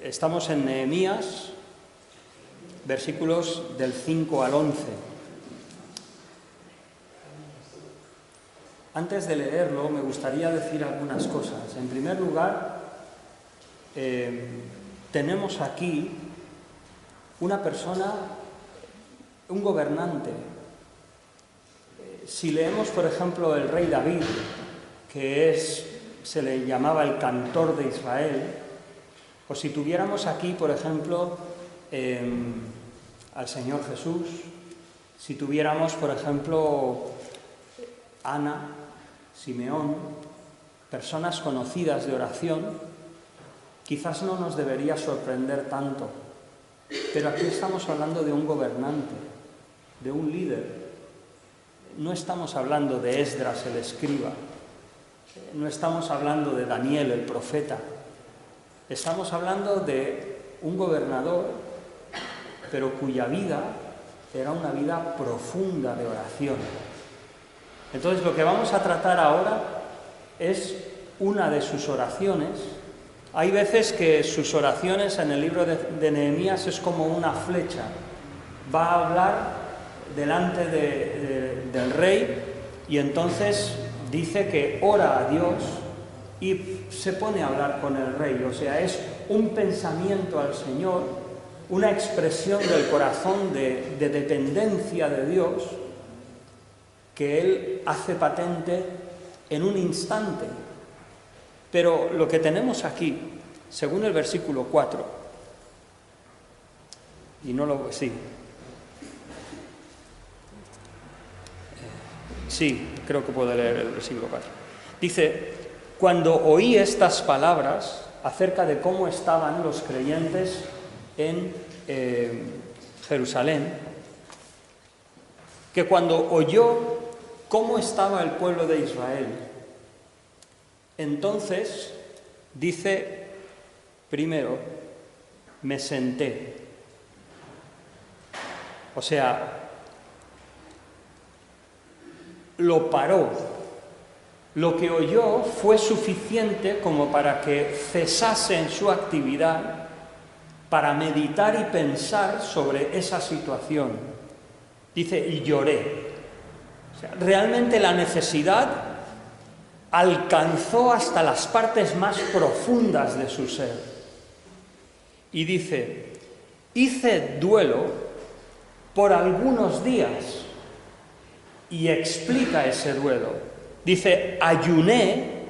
Estamos en Nehemías, versículos del 5 al 11. Antes de leerlo, me gustaría decir algunas cosas. En primer lugar, tenemos aquí una persona, un gobernante. Si leemos, por ejemplo, el rey David, se le llamaba el cantor de Israel, o si tuviéramos aquí, por ejemplo, al Señor Jesús, si tuviéramos, por ejemplo, Ana, Simeón, personas conocidas de oración, quizás no nos debería sorprender tanto. Pero aquí estamos hablando de un gobernante, de un líder. No estamos hablando de Esdras el escriba, no estamos hablando de Daniel el profeta. Estamos hablando de un gobernador, pero cuya vida era una vida profunda de oración. Entonces, lo que vamos a tratar ahora es una de sus oraciones. Hay veces que sus oraciones en el libro de Nehemías es como una flecha. Va a hablar delante del rey y entonces dice que ora a Dios y se pone a hablar con el rey. O sea, es un pensamiento al Señor, una expresión del corazón de dependencia de Dios que Él hace patente en un instante. Pero lo que tenemos aquí, según el versículo 4, y no lo... Sí, creo que puedo leer el versículo 4. Dice: cuando oí estas palabras acerca de cómo estaban los creyentes en Jerusalén, que cuando oyó cómo estaba el pueblo de Israel, entonces, dice, primero, me senté. O sea, lo paró. Lo que oyó fue suficiente como para que cesase en su actividad para meditar y pensar sobre esa situación. Dice, y lloré. O sea, realmente la necesidad alcanzó hasta las partes más profundas de su ser. Y dice, hice duelo por algunos días. Y explica ese duelo. Dice, ayuné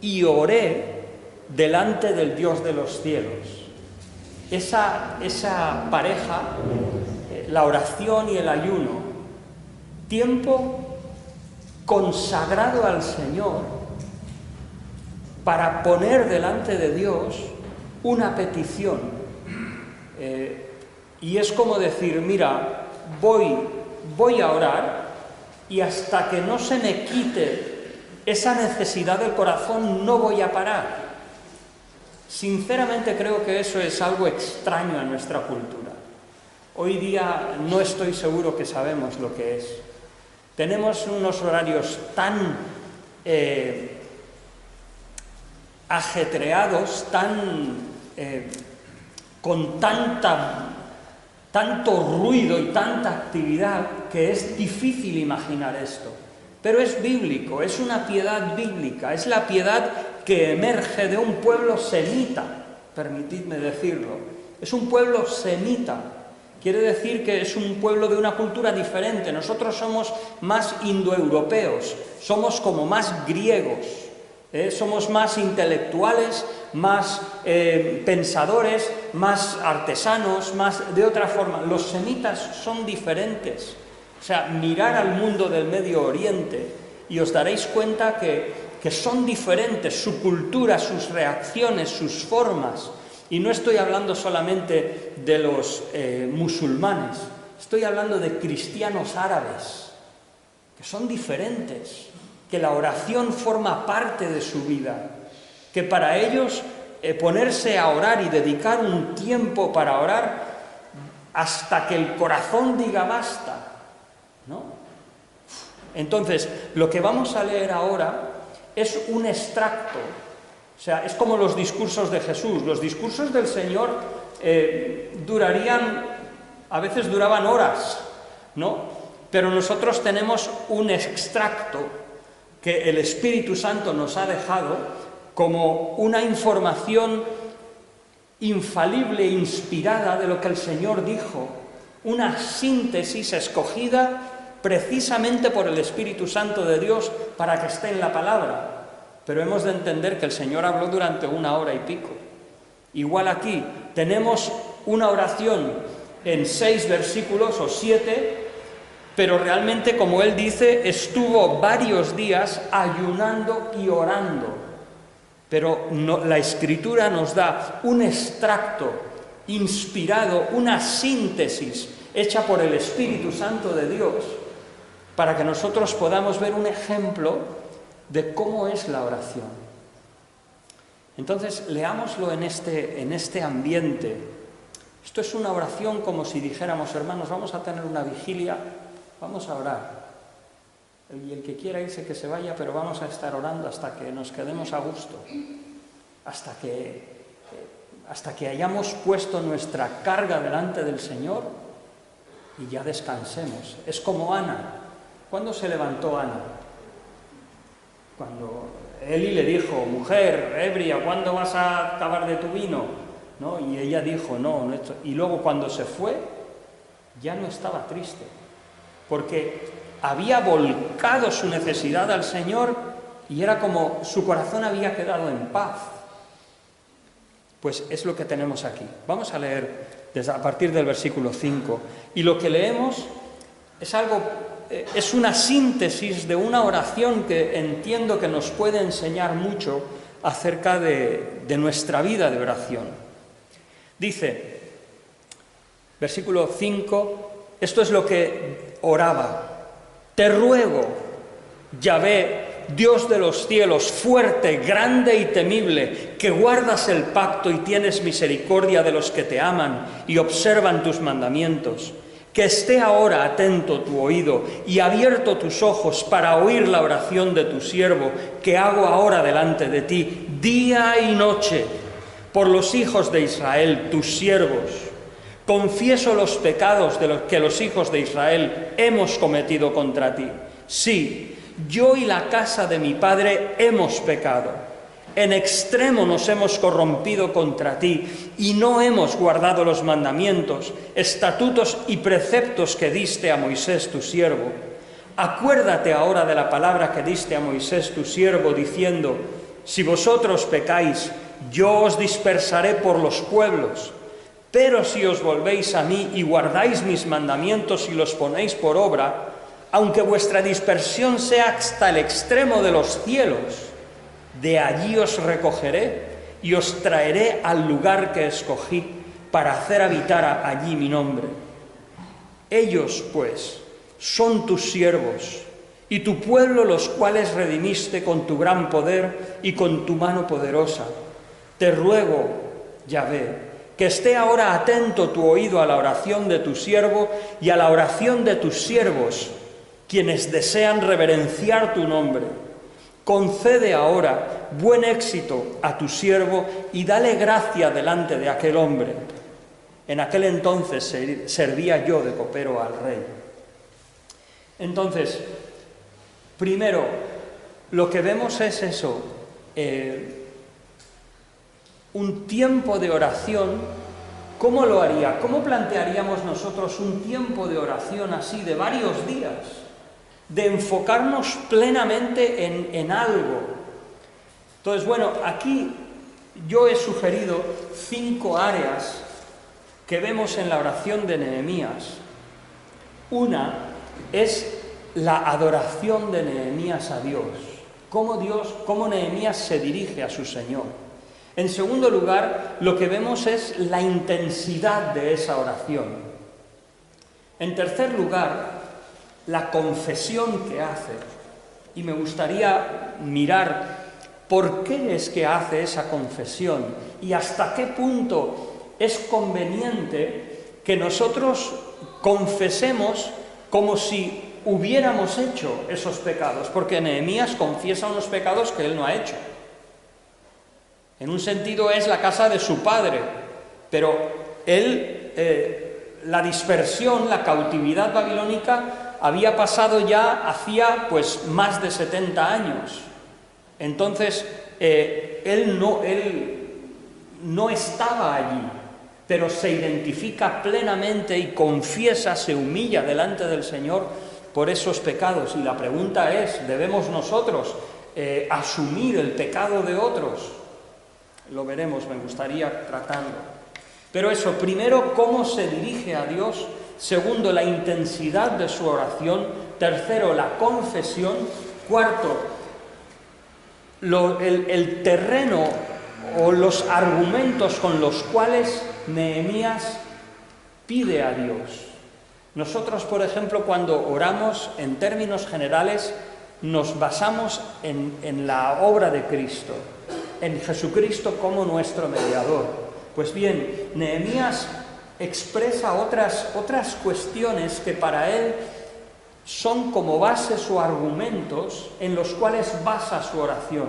y oré delante del Dios de los cielos. Esa pareja, la oración y el ayuno, tiempo consagrado al Señor para poner delante de Dios una petición. Y es como decir, mira, voy a orar y hasta que no se me quite esa necesidad del corazón no voy a parar. Sinceramente creo que eso es algo extraño a nuestra cultura. Hoy día no estoy seguro que sabemos lo que es. Tenemos unos horarios tan ajetreados, con tanto ruido y tanta actividad, que es difícil imaginar esto. Pero es bíblico, es una piedad bíblica, es la piedad que emerge de un pueblo semita, permitidme decirlo. Es un pueblo semita. Quiere decir que es un pueblo de una cultura diferente. Nosotros somos más indoeuropeos, somos como más griegos, somos más intelectuales, más pensadores, más artesanos, más de otra forma. Los semitas son diferentes. O sea, mirar al mundo del Medio Oriente y os daréis cuenta que son diferentes, su cultura, sus reacciones, sus formas. Y no estoy hablando solamente de los musulmanes, estoy hablando de cristianos árabes, que son diferentes, que la oración forma parte de su vida, que para ellos ponerse a orar y dedicar un tiempo para orar hasta que el corazón diga basta, ¿no? Entonces, lo que vamos a leer ahora es un extracto O sea, es como los discursos de Jesús. Los discursos del Señor a veces duraban horas, ¿no? Pero nosotros tenemos un extracto que el Espíritu Santo nos ha dejado como una información infalible, inspirada de lo que el Señor dijo, una síntesis escogida precisamente por el Espíritu Santo de Dios para que esté en la palabra. Pero hemos de entender que el Señor habló durante 1 hora y pico. Igual aquí tenemos una oración en 6 versículos o 7, pero realmente, como él dice, estuvo varios días ayunando y orando. Pero la Escritura nos da un extracto inspirado, una síntesis hecha por el Espíritu Santo de Dios, para que nosotros podamos ver un ejemplo de cómo es la oración. Entonces, leámoslo en este ambiente. Esto es una oración como si dijéramos: hermanos, vamos a tener una vigilia, vamos a orar. Y el que quiera irse, que se vaya, pero vamos a estar orando hasta que nos quedemos a gusto, hasta que hayamos puesto nuestra carga delante del Señor y ya descansemos. Es como Ana. ¿Cuándo se levantó Ana? Cuando Eli le dijo: mujer ebria, ¿cuándo vas a acabar de tu vino? ¿No? Y ella dijo: no. Y luego, cuando se fue, ya no estaba triste, porque había volcado su necesidad al Señor y era como su corazón había quedado en paz. Pues es lo que tenemos aquí. Vamos a leer a partir del versículo 5. Y lo que leemos es una síntesis de una oración que entiendo que nos puede enseñar mucho acerca de nuestra vida de oración. Dice, versículo 5, esto es lo que oraba: te ruego, Yahvé, Dios de los cielos, fuerte, grande y temible, que guardas el pacto y tienes misericordia de los que te aman y observan tus mandamientos, que esté ahora atento tu oído y abierto tus ojos para oír la oración de tu siervo, que hago ahora delante de ti, día y noche, por los hijos de Israel, tus siervos. Confieso los pecados de los que los hijos de Israel hemos cometido contra ti. Sí, yo y la casa de mi padre hemos pecado. En extremo nos hemos corrompido contra ti y no hemos guardado los mandamientos, estatutos y preceptos que diste a Moisés tu siervo. Acuérdate ahora de la palabra que diste a Moisés tu siervo, diciendo: si vosotros pecáis, yo os dispersaré por los pueblos. Pero si os volvéis a mí y guardáis mis mandamientos y los ponéis por obra, aunque vuestra dispersión sea hasta el extremo de los cielos, de allí os recogeré y os traeré al lugar que escogí para hacer habitar allí mi nombre. Ellos, pues, son tus siervos y tu pueblo, los cuales redimiste con tu gran poder y con tu mano poderosa. Te ruego, Yahvé, que esté ahora atento tu oído a la oración de tu siervo y a la oración de tus siervos, quienes desean reverenciar tu nombre. Concede ahora buen éxito a tu siervo y dale gracia delante de aquel hombre. En aquel entonces servía yo de copero al rey. Entonces, primero, lo que vemos es eso, un tiempo de oración. ¿Cómo lo haría? ¿Cómo plantearíamos nosotros un tiempo de oración así, de varios días? De enfocarnos plenamente en algo. Entonces, bueno, aquí yo he sugerido 5 áreas que vemos en la oración de Nehemías. Una es la adoración de Nehemías a Dios. Cómo Nehemías se dirige a su Señor. En segundo lugar, lo que vemos es la intensidad de esa oración. En tercer lugar, la confesión que hace. Y me gustaría mirar por qué es que hace esa confesión y hasta qué punto es conveniente que nosotros confesemos como si hubiéramos hecho esos pecados, porque Nehemías confiesa unos pecados que él no ha hecho. En un sentido es la casa de su padre, pero la dispersión, la cautividad babilónica había pasado ya hacía pues más de 70 años. Entonces, él no estaba allí, pero se identifica plenamente y confiesa, se humilla delante del Señor por esos pecados. Y la pregunta es, ¿debemos nosotros asumir el pecado de otros? Lo veremos, me gustaría tratarlo. Pero eso, primero, cómo se dirige a Dios. Segundo, la intensidad de su oración. Tercero, la confesión. Cuarto, el terreno o los argumentos con los cuales Nehemías pide a Dios. Nosotros, por ejemplo, cuando oramos, en términos generales, nos basamos en la obra de Cristo, en Jesucristo como nuestro mediador. Pues bien, Nehemías expresa otras cuestiones que para él son como bases o argumentos en los cuales basa su oración.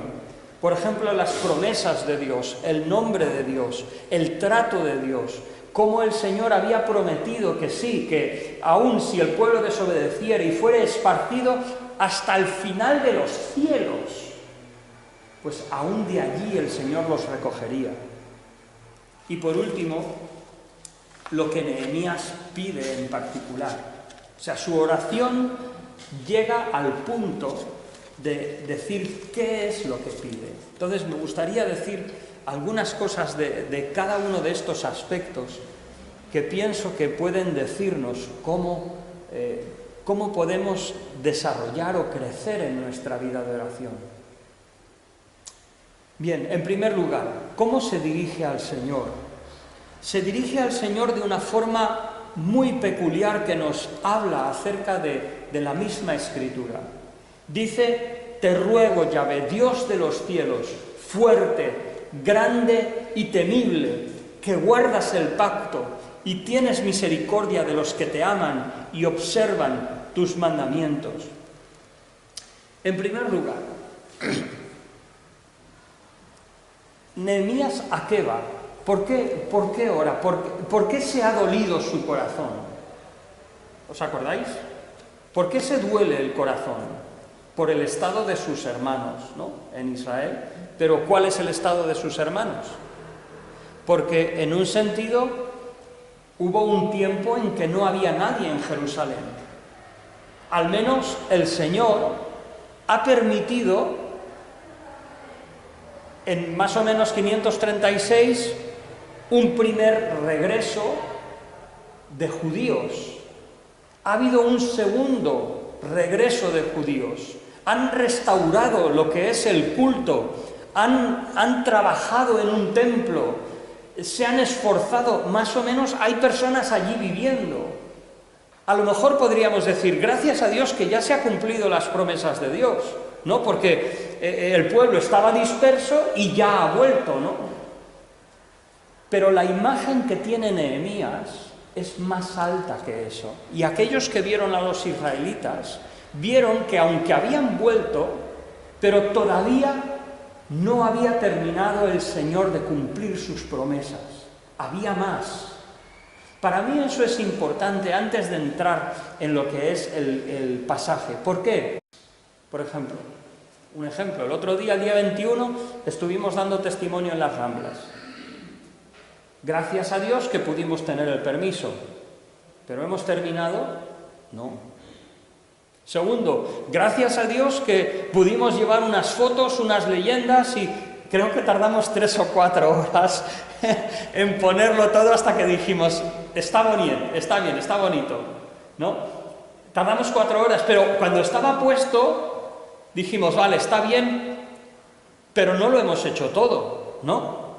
Por ejemplo, las promesas de Dios, el nombre de Dios, el trato de Dios, cómo el Señor había prometido que sí, que aun si el pueblo desobedeciera y fuera esparcido hasta el final de los cielos, pues aún de allí el Señor los recogería. Y por último, lo que Nehemías pide en particular. O sea, su oración llega al punto de decir qué es lo que pide. Entonces me gustaría decir algunas cosas de cada uno de estos aspectos que pienso que pueden decirnos cómo podemos desarrollar o crecer en nuestra vida de oración. Bien, en primer lugar, ¿cómo se dirige al Señor? Se dirige al Señor de una forma muy peculiar que nos habla acerca de la misma Escritura. Dice: te ruego, Yahvé, Dios de los cielos, fuerte, grande y temible, que guardas el pacto y tienes misericordia de los que te aman y observan tus mandamientos. En primer lugar, Nehemías, ¿a qué va? ¿Por qué ora? ¿Por qué se ha dolido su corazón? ¿Os acordáis? ¿Por qué se duele el corazón? Por el estado de sus hermanos, ¿no?, en Israel. Pero ¿cuál es el estado de sus hermanos? Porque en un sentido hubo un tiempo en que no había nadie en Jerusalén. Al menos el Señor ha permitido, en más o menos 536, un primer regreso de judíos. Ha habido un segundo regreso de judíos. Han restaurado lo que es el culto, han trabajado en un templo, se han esforzado, más o menos hay personas allí viviendo. A lo mejor podríamos decir, gracias a Dios que ya se han cumplido las promesas de Dios, ¿no? Porque el pueblo estaba disperso y ya ha vuelto, ¿no? Pero la imagen que tiene Nehemías es más alta que eso. Y aquellos que vieron a los israelitas vieron que aunque habían vuelto, pero todavía no había terminado el Señor de cumplir sus promesas. Había más. Para mí eso es importante antes de entrar en lo que es el pasaje. ¿Por qué? Por ejemplo, un ejemplo. El otro día, el día 21, estuvimos dando testimonio en las Ramblas. Gracias a Dios que pudimos tener el permiso. ¿Pero hemos terminado? No. Segundo, gracias a Dios que pudimos llevar unas fotos, unas leyendas, y creo que tardamos 3 o 4 horas en ponerlo todo hasta que dijimos, está bien, está bonito, ¿no? Tardamos 4 horas, pero cuando estaba puesto dijimos, vale, está bien, pero no lo hemos hecho todo, ¿no?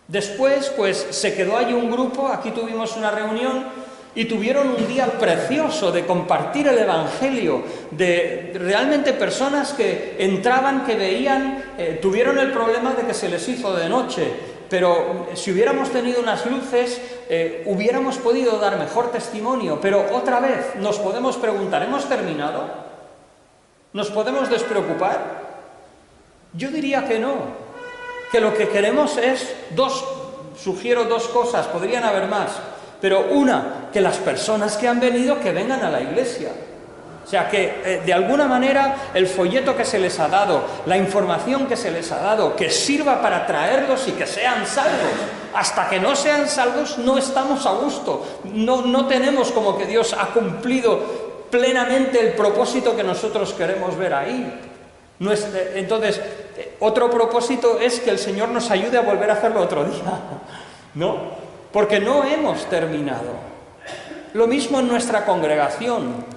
Después, pues, se quedó allí un grupo, aquí tuvimos una reunión, y tuvieron un día precioso de compartir el Evangelio, de realmente personas que entraban, que veían, tuvieron el problema de que se les hizo de noche, pero si hubiéramos tenido unas luces, hubiéramos podido dar mejor testimonio. Pero otra vez nos podemos preguntar, ¿hemos terminado? ¿Nos podemos despreocupar? Yo diría que no, que lo que queremos es sugiero dos cosas, podrían haber más, pero una, que las personas que han venido, que vengan a la iglesia. O sea, que de alguna manera el folleto que se les ha dado, la información que se les ha dado, que sirva para traerlos y que sean salvos. Hasta que no sean salvos no estamos a gusto, no tenemos como que Dios ha cumplido plenamente el propósito que nosotros queremos ver ahí. Entonces, otro propósito es que el Señor nos ayude a volver a hacerlo otro día, ¿no? Porque no hemos terminado. Lo mismo en nuestra congregación.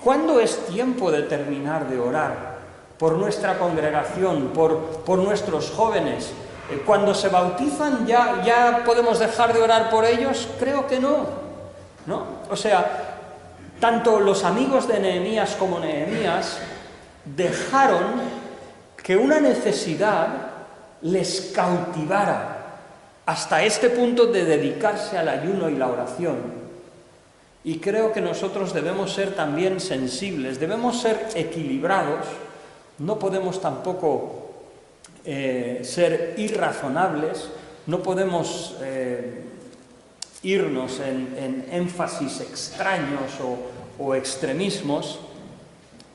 ¿Cuándo es tiempo de terminar de orar por nuestra congregación, por nuestros jóvenes? ¿Cuando se bautizan ya podemos dejar de orar por ellos? Creo que no, ¿no? O sea, tanto los amigos de Nehemías como Nehemías dejaron que una necesidad les cautivara hasta este punto de dedicarse al ayuno y la oración. Y creo que nosotros debemos ser también sensibles, debemos ser equilibrados, no podemos tampoco ser irrazonables, no podemos irnos en énfasis extraños o extremismos,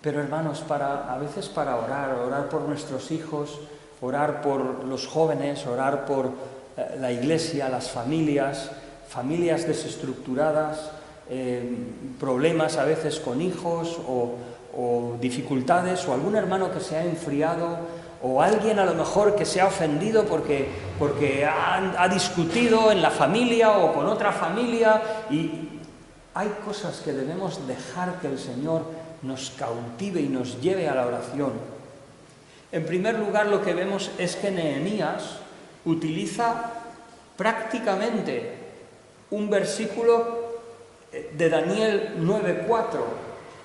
pero hermanos, a veces para orar por nuestros hijos, orar por los jóvenes, orar por la iglesia, las familias desestructuradas, problemas a veces con hijos o dificultades, o algún hermano que se ha enfriado, o alguien a lo mejor que se ha ofendido porque ha discutido en la familia o con otra familia, y hay cosas que debemos dejar que el Señor nos cautive y nos lleve a la oración. En primer lugar, lo que vemos es que Nehemías utiliza prácticamente un versículo de Daniel 9:4,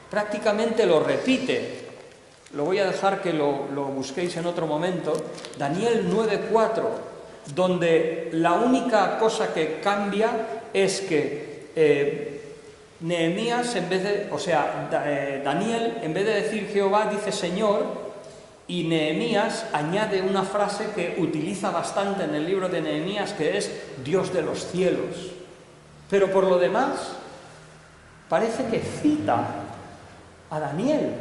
prácticamente lo repite. Lo voy a dejar que lo busquéis en otro momento. Daniel 9:4, donde la única cosa que cambia es que Nehemías, Daniel, en vez de decir Jehová, dice Señor, y Nehemías añade una frase que utiliza bastante en el libro de Nehemías, que es Dios de los cielos. Pero por lo demás, parece que cita a Daniel.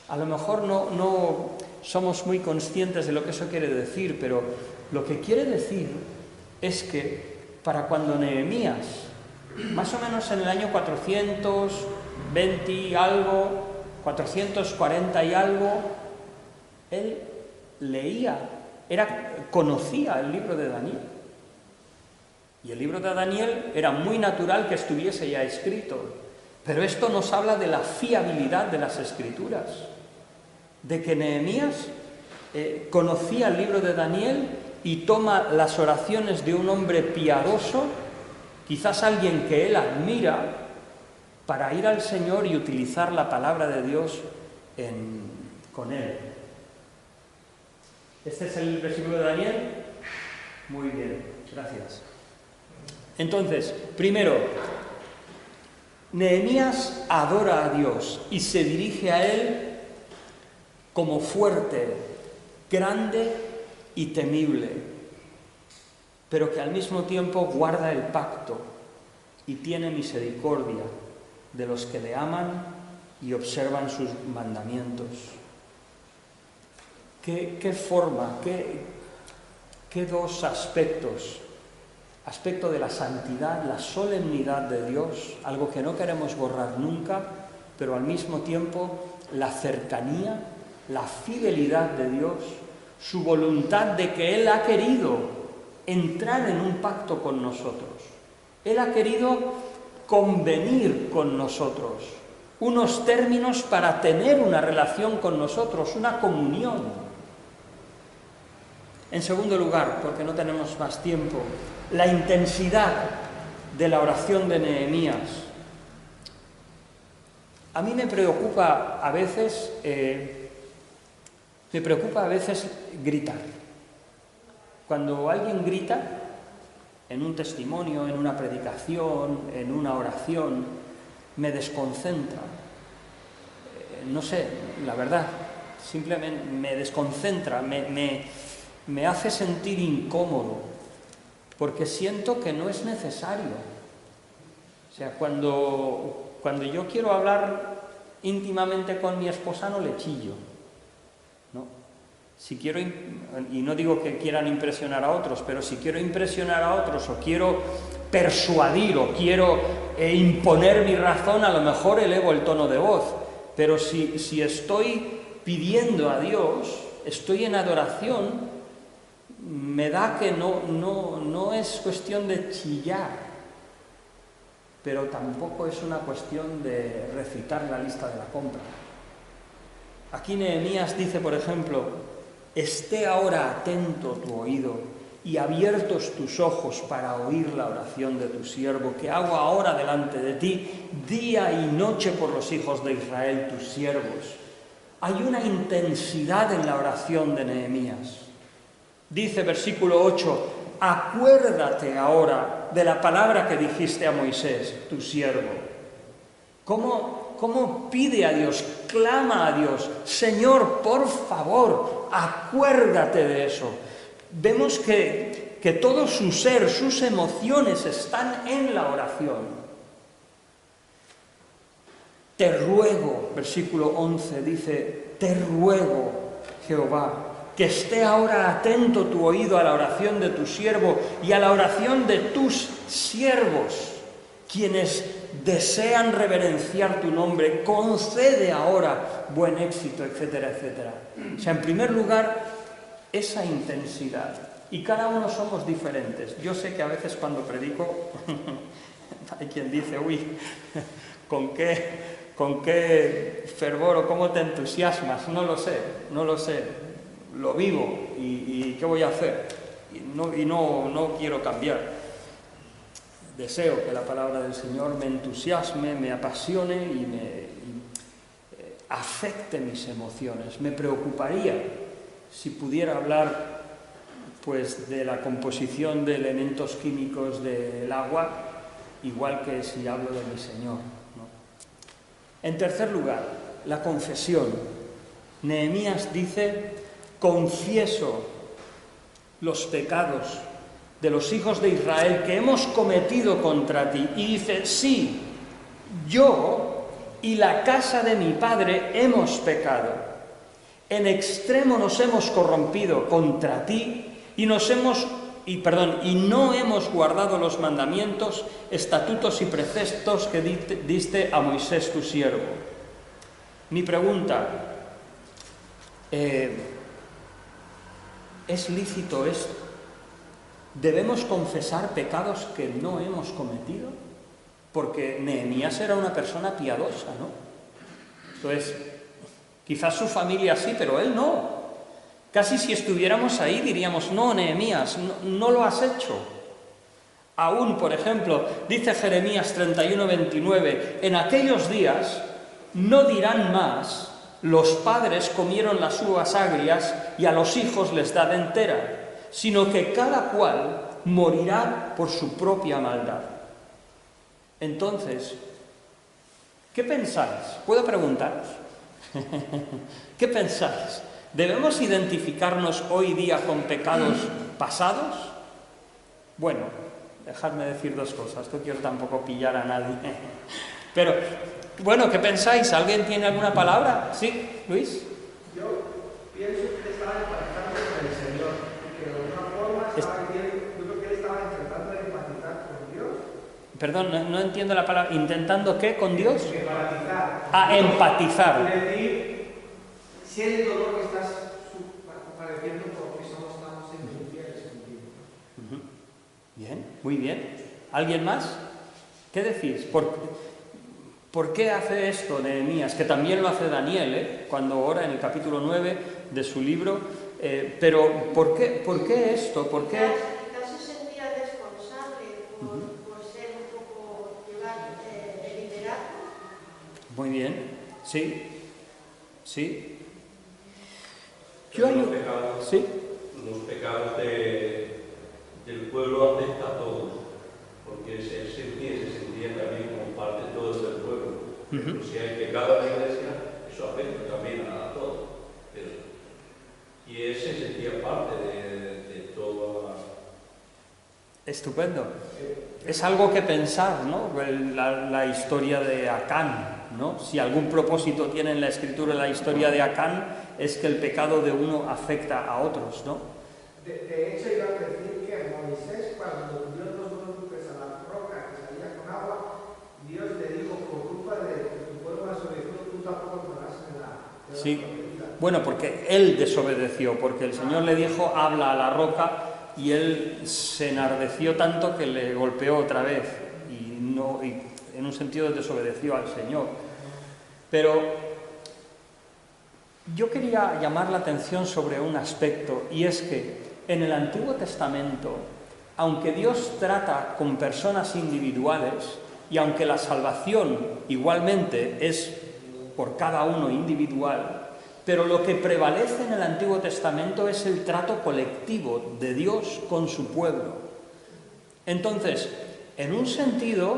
A lo mejor no somos muy conscientes de lo que eso quiere decir, pero lo que quiere decir es que para cuando Nehemías, más o menos en el año 420 y algo, 440 y algo, él conocía el libro de Daniel. Y el libro de Daniel era muy natural que estuviese ya escrito. Pero esto nos habla de la fiabilidad de las Escrituras, de que Nehemías conocía el libro de Daniel y toma las oraciones de un hombre piadoso, quizás alguien que él admira, para ir al Señor y utilizar la palabra de Dios con él. ¿Este es el versículo de Daniel? Muy bien, gracias. Entonces, primero, Nehemías adora a Dios y se dirige a Él como fuerte, grande y temible, pero que al mismo tiempo guarda el pacto y tiene misericordia de los que le aman y observan sus mandamientos. ¿Qué forma, qué dos aspectos? Aspecto de la santidad, la solemnidad de Dios, algo que no queremos borrar nunca, pero al mismo tiempo la cercanía, la fidelidad de Dios, su voluntad de que Él ha querido entrar en un pacto con nosotros. Él ha querido convenir con nosotros, unos términos para tener una relación con nosotros, una comunión. En segundo lugar, porque no tenemos más tiempo, la intensidad de la oración de Nehemías. A mí me preocupa a veces gritar. Cuando alguien grita en un testimonio, en una predicación, en una oración, me desconcentra. No sé, la verdad, simplemente me desconcentra, me hace sentir incómodo, porque siento que no es necesario. O sea, cuando yo quiero hablar íntimamente con mi esposa no le chillo, ¿no? Si quiero, y no digo que quieran impresionar a otros, pero si quiero impresionar a otros o quiero persuadir o quiero imponer mi razón, a lo mejor elevo el tono de voz. Pero si estoy pidiendo a Dios, estoy en adoración, me da que no es cuestión de chillar, pero tampoco es una cuestión de recitar la lista de la compra. Aquí Nehemías dice, por ejemplo, esté ahora atento tu oído y abiertos tus ojos para oír la oración de tu siervo, que hago ahora delante de ti, día y noche por los hijos de Israel, tus siervos. Hay una intensidad en la oración de Nehemías. Dice versículo 8, acuérdate ahora de la palabra que dijiste a Moisés, tu siervo. ¿Cómo pide a Dios, clama a Dios? Señor, por favor, acuérdate de eso. Vemos que todo su ser, sus emociones están en la oración. Te ruego, versículo 11 dice, te ruego, Jehová, que esté ahora atento tu oído a la oración de tu siervo y a la oración de tus siervos, quienes desean reverenciar tu nombre, concede ahora buen éxito, etcétera, etcétera. O sea, en primer lugar, esa intensidad. Y cada uno somos diferentes. Yo sé que a veces cuando predico, hay quien dice, uy, ¿con qué fervor o cómo te entusiasmas? No lo sé. Lo vivo y ¿qué voy a hacer? Y no quiero cambiar. Deseo que la palabra del Señor me entusiasme, me apasione y afecte mis emociones. Me preocuparía si pudiera hablar pues de la composición de elementos químicos del agua, igual que si hablo de mi Señor, ¿no? En tercer lugar, la confesión. Nehemías dice, confieso los pecados de los hijos de Israel que hemos cometido contra ti. Y dice, sí, yo y la casa de mi padre hemos pecado. En extremo nos hemos corrompido contra ti y no hemos guardado los mandamientos, estatutos y preceptos que diste a Moisés tu siervo. Mi pregunta, ¿es lícito esto? ¿Debemos confesar pecados que no hemos cometido? Porque Nehemías era una persona piadosa, ¿no? Entonces, quizás su familia sí, pero él no. Casi si estuviéramos ahí diríamos, no, Nehemías, no lo has hecho. Aún, por ejemplo, dice Jeremías 31:29, en aquellos días no dirán más, los padres comieron las uvas agrias y a los hijos les da de entera, sino que cada cual morirá por su propia maldad. Entonces, ¿qué pensáis? ¿Puedo preguntaros? ¿Qué pensáis? ¿Debemos identificarnos hoy día con pecados pasados? Bueno, dejadme decir dos cosas, no quiero tampoco pillar a nadie. Pero, bueno, ¿qué pensáis? ¿Alguien tiene alguna palabra? ¿Sí, Luis? Yo pienso que estaba empatizando con el Señor, y que de alguna forma yo creo que él estaba intentando empatizar con Dios. Perdón, no entiendo la palabra. ¿Intentando qué con Dios? Empatizar. Empatizar. Es decir, si el dolor que estás padeciendo porque estamos siendo infieles contigo. Bien, muy bien. ¿Alguien más? ¿Qué decís? ¿Por qué hace esto Nehemías? Que también lo hace Daniel, cuando ora en el capítulo 9 de su libro. Pero ¿por qué esto? ¿Por qué? Quizás se sentía responsable por ser un poco llevar el liderazgo. Muy bien, sí. Los pecados del pueblo afecta a todos, porque se sentía también como parte de todo del pueblo. Pero si hay pecado en la iglesia, eso afecta también a todos. Y él se sentía parte de Estupendo. Es algo que pensar, ¿no? La historia de Acán, ¿no? Si algún propósito tiene en la Escritura la historia de Acán, es que el pecado de uno afecta a otros, ¿no? De hecho, iba a decir que Moisés, cuando dio los dos buques a la roca que salía con agua, Dios le dijo, por culpa de tu pueblo desobedecido, tú tampoco entrarás en la Sí. prometida. Bueno, porque él desobedeció, porque el Señor le dijo, habla a la roca, y él se enardeció tanto que le golpeó otra vez, y en un sentido desobedeció al Señor. Pero yo quería llamar la atención sobre un aspecto, y es que en el Antiguo Testamento, aunque Dios trata con personas individuales, y aunque la salvación igualmente es por cada uno individual, pero lo que prevalece en el Antiguo Testamento es el trato colectivo de Dios con su pueblo. Entonces, en un sentido,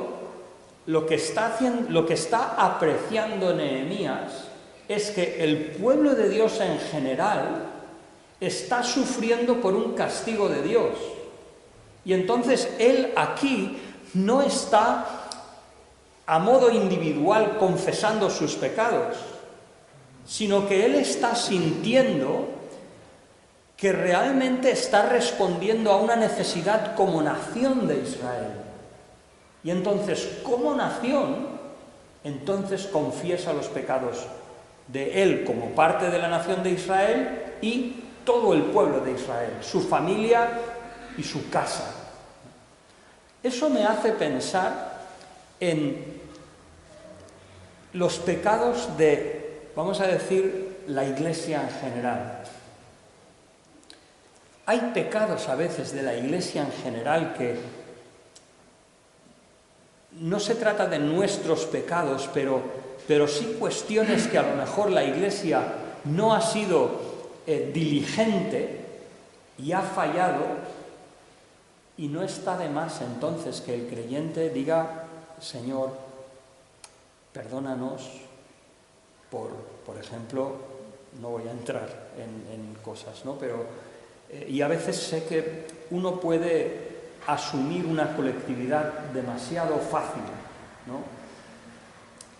lo que está apreciando Nehemías es que el pueblo de Dios en general está sufriendo por un castigo de Dios. Y entonces él aquí no está a modo individual confesando sus pecados, sino que él está sintiendo que realmente está respondiendo a una necesidad como nación de Israel. Y entonces, como nación, entonces confiesa los pecados de él como parte de la nación de Israel y todo el pueblo de Israel, su familia y su casa. Eso me hace pensar en los pecados de, vamos a decir, la Iglesia en general. Hay pecados a veces de la Iglesia en general que no se trata de nuestros pecados, pero sí cuestiones que a lo mejor la Iglesia no ha sido diligente y ha fallado, y no está de más entonces que el creyente diga, Señor, perdónanos por ejemplo, no voy a entrar en cosas, ¿no? Pero, y a veces sé que uno puede asumir una colectividad demasiado fácil, ¿no?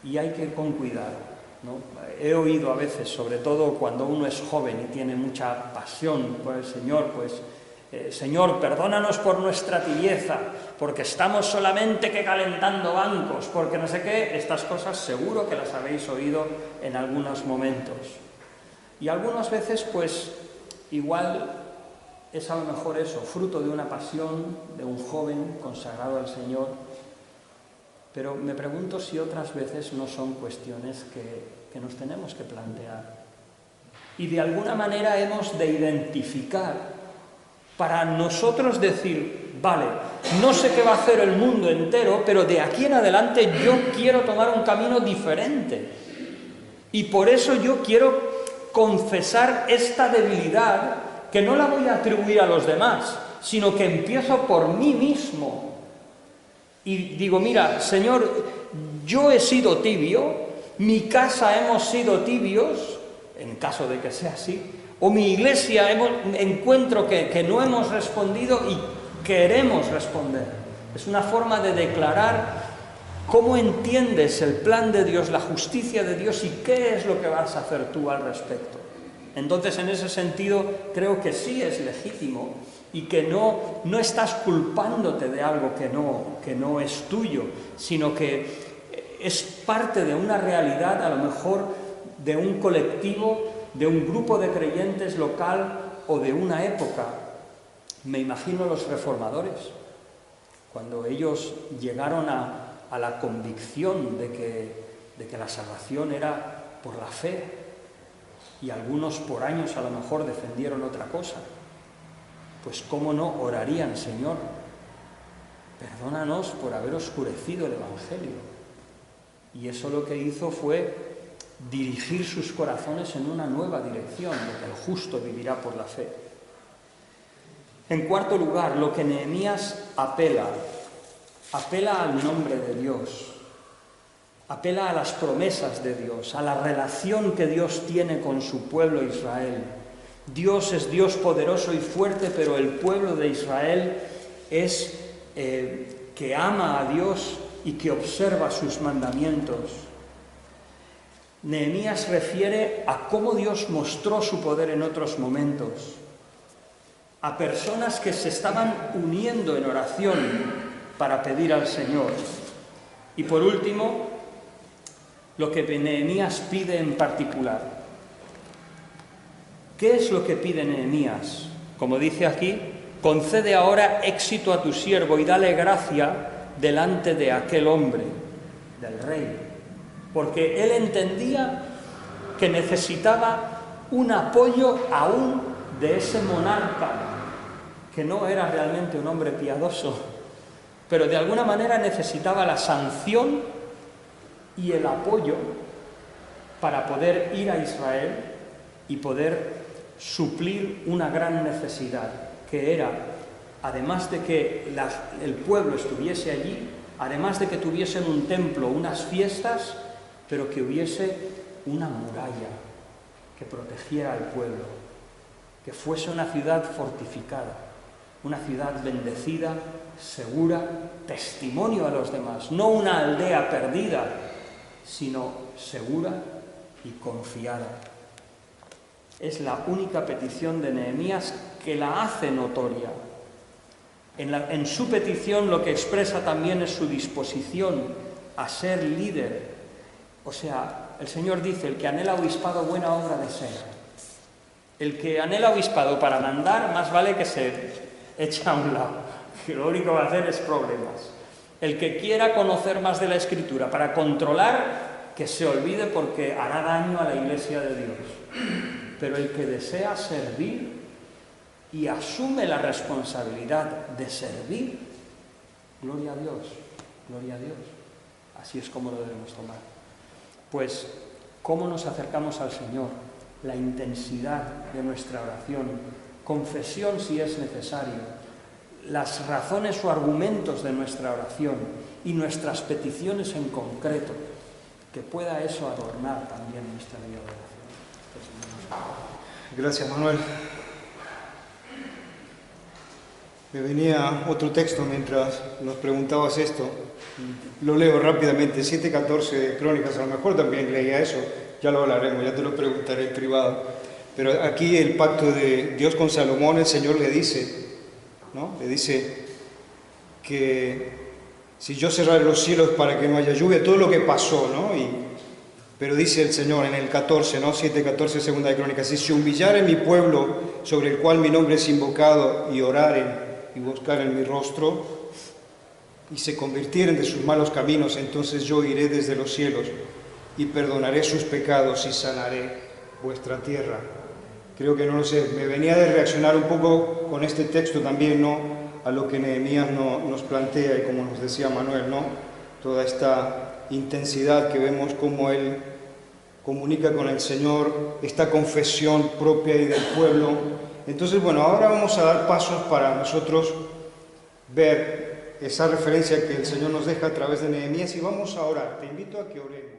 Y hay que ir con cuidado, ¿no? He oído a veces, sobre todo cuando uno es joven y tiene mucha pasión por el Señor, pues, Señor, perdónanos por nuestra tibieza, porque estamos solamente que calentando bancos, porque no sé qué, estas cosas seguro que las habéis oído en algunos momentos. Y algunas veces, pues, igual es a lo mejor eso, fruto de una pasión de un joven consagrado al Señor, pero me pregunto si otras veces no son cuestiones que nos tenemos que plantear. Y de alguna manera hemos de identificar para nosotros decir, vale, no sé qué va a hacer el mundo entero, pero de aquí en adelante yo quiero tomar un camino diferente. Y por eso yo quiero confesar esta debilidad, que no la voy a atribuir a los demás, sino que empiezo por mí mismo. Y digo, mira, Señor, yo he sido tibio, mi casa hemos sido tibios, en caso de que sea así, o mi iglesia encuentro que no hemos respondido y queremos responder. Es una forma de declarar cómo entiendes el plan de Dios, la justicia de Dios y qué es lo que vas a hacer tú al respecto. Entonces, en ese sentido, creo que sí es legítimo y que no estás culpándote de algo que no es tuyo, sino que es parte de una realidad, a lo mejor de un colectivo, de un grupo de creyentes local o de una época. Me imagino los reformadores, cuando ellos llegaron a la convicción de que la salvación era por la fe, y algunos por años a lo mejor defendieron otra cosa, pues cómo no orarían, Señor, perdónanos por haber oscurecido el Evangelio. Y eso lo que hizo fue dirigir sus corazones en una nueva dirección, de que el justo vivirá por la fe. En cuarto lugar, lo que Nehemías apela al nombre de Dios, apela a las promesas de Dios, a la relación que Dios tiene con su pueblo Israel. Dios es Dios poderoso y fuerte, pero el pueblo de Israel es que ama a Dios y que observa sus mandamientos. Nehemías refiere a cómo Dios mostró su poder en otros momentos, a personas que se estaban uniendo en oración para pedir al Señor. Y por último, lo que Nehemías pide en particular. ¿Qué es lo que pide Nehemías? Como dice aquí, concede ahora éxito a tu siervo y dale gracia delante de aquel hombre, del rey. Porque él entendía que necesitaba un apoyo aún de ese monarca, que no era realmente un hombre piadoso, pero de alguna manera necesitaba la sanción y el apoyo para poder ir a Israel y poder suplir una gran necesidad, que era, además de que el pueblo estuviese allí, además de que tuviesen un templo, unas fiestas, pero que hubiese una muralla que protegiera al pueblo, que fuese una ciudad fortificada, una ciudad bendecida, segura, testimonio a los demás, no una aldea perdida, sino segura y confiada. Es la única petición de Nehemías que la hace notoria. En su petición lo que expresa también es su disposición a ser líder. O sea, el Señor dice, el que anhela obispado, buena obra desea. El que anhela obispado para mandar, más vale que se eche a un lado, que lo único que va a hacer es problemas. El que quiera conocer más de la Escritura para controlar, que se olvide porque hará daño a la Iglesia de Dios. Pero el que desea servir y asume la responsabilidad de servir, gloria a Dios, gloria a Dios. Así es como lo debemos tomar. Pues, ¿cómo nos acercamos al Señor? La intensidad de nuestra oración, confesión si es necesario, las razones o argumentos de nuestra oración y nuestras peticiones en concreto, que pueda eso adornar también nuestra vida de oración. Gracias, Manuel. Me venía otro texto mientras nos preguntabas esto. Lo leo rápidamente, 7:14 de Crónicas, a lo mejor también leía eso, ya lo hablaremos, ya te lo preguntaré en privado. Pero aquí el pacto de Dios con Salomón, el Señor le dice, ¿no? Le dice que si yo cerrara los cielos para que no haya lluvia, todo lo que pasó, ¿no? Pero dice el Señor en el 14, ¿no? 7:14, segunda de Crónicas, si se humillare mi pueblo sobre el cual mi nombre es invocado y oraren y buscaren mi rostro y se convirtieren de sus malos caminos, entonces yo iré desde los cielos y perdonaré sus pecados y sanaré vuestra tierra. Creo que no lo sé, me venía de reaccionar un poco con este texto también, ¿no? A lo que Nehemías nos plantea y como nos decía Manuel, ¿no? Toda esta intensidad que vemos como él comunica con el Señor, esta confesión propia y del pueblo. Entonces, bueno, ahora vamos a dar pasos para nosotros ver esa referencia que el Señor nos deja a través de Nehemías y vamos a orar. Te invito a que oremos.